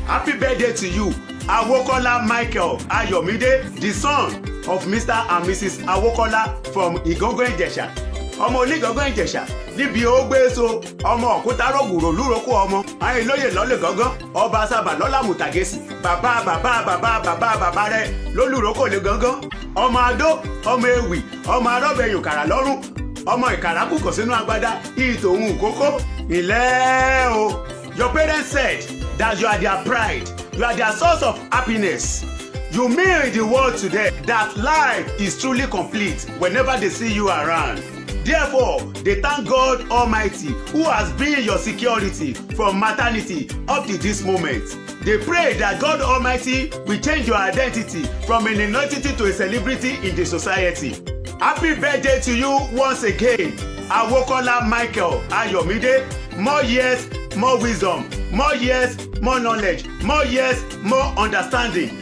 Happy birthday to you, Awokola Michael Ayomide, the son of Mr. and Mrs. Awokola from Igangan Ìjẹ̀ṣà. Ọmọ onígangan Ìjẹ̀ṣà níbi ó gbé so ọmọ òkúta rògbòrò lúrokó ọmọ ayélóye lọ́lẹ̀ gángan ọba sábà lọ́lá mùtàgẹ́sì bàbá rẹ̀ lólùrókò lè gángan ọmọ adó ọmọ ewì ọmọ arọ́bẹ̀yìn kàrà lọ́rùn ọmọ ìkàrà kùkọ̀ sínú agbádá ìtòhun kókó ilẹ̀ o. Your parents said that you are their pride, you are their source of happiness. You mean the world to them that life is truly complete whenever they see you around. Therefore, they thank God Almighty who has been your security from maternity up to this moment. They pray that God Almighty will change your identity from a non-entity to a celebrity in the society. Happy birthday to you once again, Awokola Michael Ayomide. More years, more wisdom, more years, more knowledge, more years, more understanding.